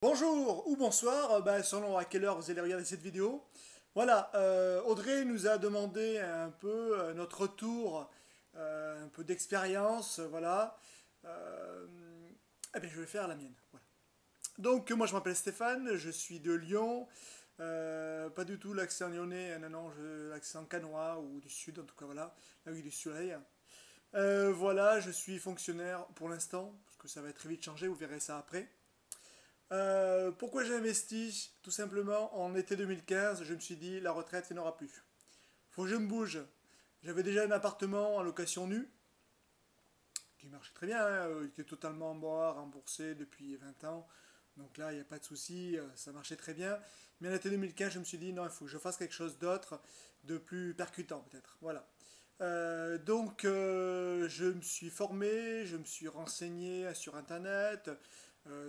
Bonjour ou bonsoir, selon à quelle heure vous allez regarder cette vidéo. Voilà, Audrey nous a demandé un peu notre retour, un peu d'expérience, voilà. Euh, eh bien, je vais faire la mienne. Voilà. Donc, moi je m'appelle Stéphane, je suis de Lyon. Pas du tout l'accent lyonnais, non, non, l'accent canois ou du sud, en tout cas, voilà, là où il y a du soleil. Voilà, je suis fonctionnaire pour l'instant, parce que ça va très vite changer, vous verrez ça après. Pourquoi j'ai investi? Tout simplement, en été 2015, je me suis dit, la retraite, il n'y en aura plus. Faut que je me bouge. J'avais déjà un appartement en location nue, qui marchait très bien, hein, qui est totalement en bois, remboursé depuis 20 ans. Donc là, il n'y a pas de souci, ça marchait très bien. Mais en été 2015, je me suis dit, non, il faut que je fasse quelque chose d'autre, de plus percutant peut-être. Voilà. Je me suis formé, je me suis renseigné sur Internet,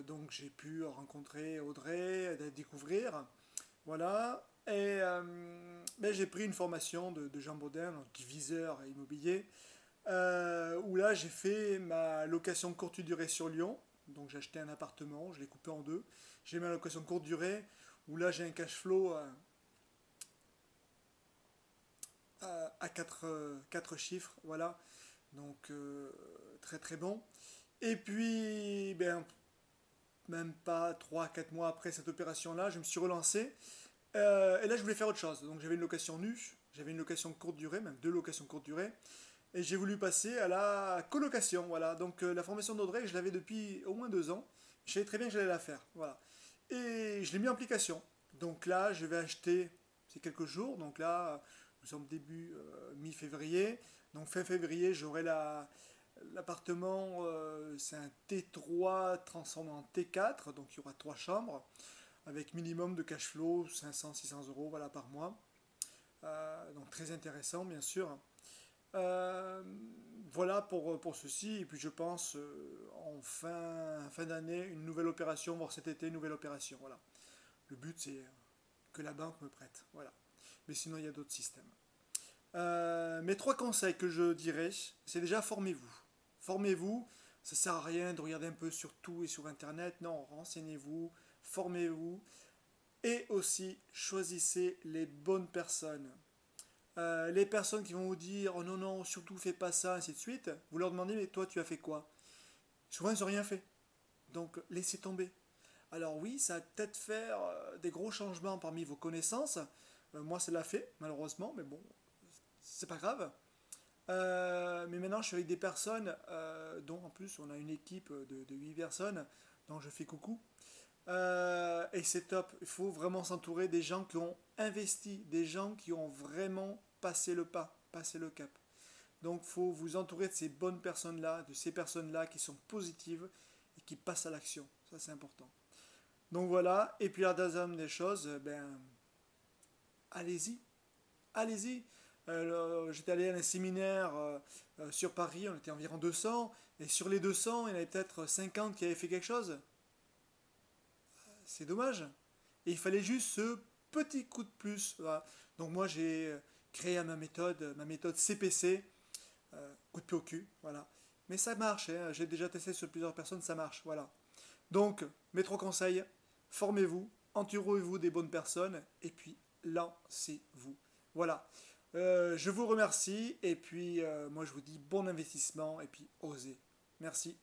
donc j'ai pu rencontrer Audrey, la découvrir, voilà. J'ai pris une formation de Jean Baudin, donc diviseur immobilier, où là j'ai fait ma location courte durée sur Lyon. Donc j'ai acheté un appartement, je l'ai coupé en deux. J'ai ma location courte durée, où là j'ai un cash flow à 4 chiffres, voilà. Donc très très bon. Et puis, même pas 3 4 mois après cette opération-là, je me suis relancé. Et là, je voulais faire autre chose. Donc j'avais une location nue, j'avais une location courte durée, même deux locations courte durée. Et j'ai voulu passer à la colocation, voilà. Donc la formation d'Audrey, je l'avais depuis au moins 2 ans. Je savais très bien que j'allais la faire, voilà. Et je l'ai mis en application. Donc là, je vais acheter, c'est quelques jours. Donc là, nous sommes début mi-février. Donc fin février, j'aurai l'appartement, c'est un T3 transformé en T4. Donc il y aura 3 chambres avec minimum de cash flow 500-600 euros, voilà, par mois. Donc très intéressant, bien sûr. Euh, voilà pour ceci. Et puis je pense en fin d'année, une nouvelle opération, voire cet été, une nouvelle opération. Voilà. Le but c'est que la banque me prête. Voilà. Mais sinon il y a d'autres systèmes. Mes 3 conseils que je dirais, c'est déjà formez-vous. Formez-vous. Ça sert à rien de regarder un peu sur tout et sur Internet. Non, renseignez-vous, formez-vous. Et aussi, choisissez les bonnes personnes. Les personnes qui vont vous dire oh non, non, surtout fais pas ça, ainsi de suite, vous leur demandez mais toi tu as fait quoi? Souvent ils n'ont rien fait. Donc laissez tomber. Alors oui, ça va peut-être faire des gros changements parmi vos connaissances. Moi ça l'a fait, malheureusement, mais bon, c'est pas grave. Mais maintenant je suis avec des personnes dont en plus on a une équipe de 8 personnes, dont je fais coucou. Et c'est top. Il faut vraiment s'entourer des gens qui ont investi, des gens qui ont vraiment passé le pas, passé le cap. Donc il faut vous entourer de ces bonnes personnes-là, de ces personnes-là qui sont positives et qui passent à l'action. Ça c'est important. Donc voilà. Et puis la deuxième des choses, allez-y. Allez-y. J'étais allé à un séminaire sur Paris, on était environ 200, et sur les 200, il y en avait peut-être 50 qui avaient fait quelque chose. C'est dommage. Et il fallait juste ce petit coup de plus. Voilà. Donc moi j'ai créé ma méthode CPC, coup de pied au cul, voilà. Mais ça marche, hein. J'ai déjà testé sur plusieurs personnes, ça marche, voilà. Donc, mes 3 conseils, formez-vous, entourez-vous des bonnes personnes, et puis lancez-vous. Voilà. Je vous remercie, et puis moi je vous dis bon investissement, et puis osez. Merci.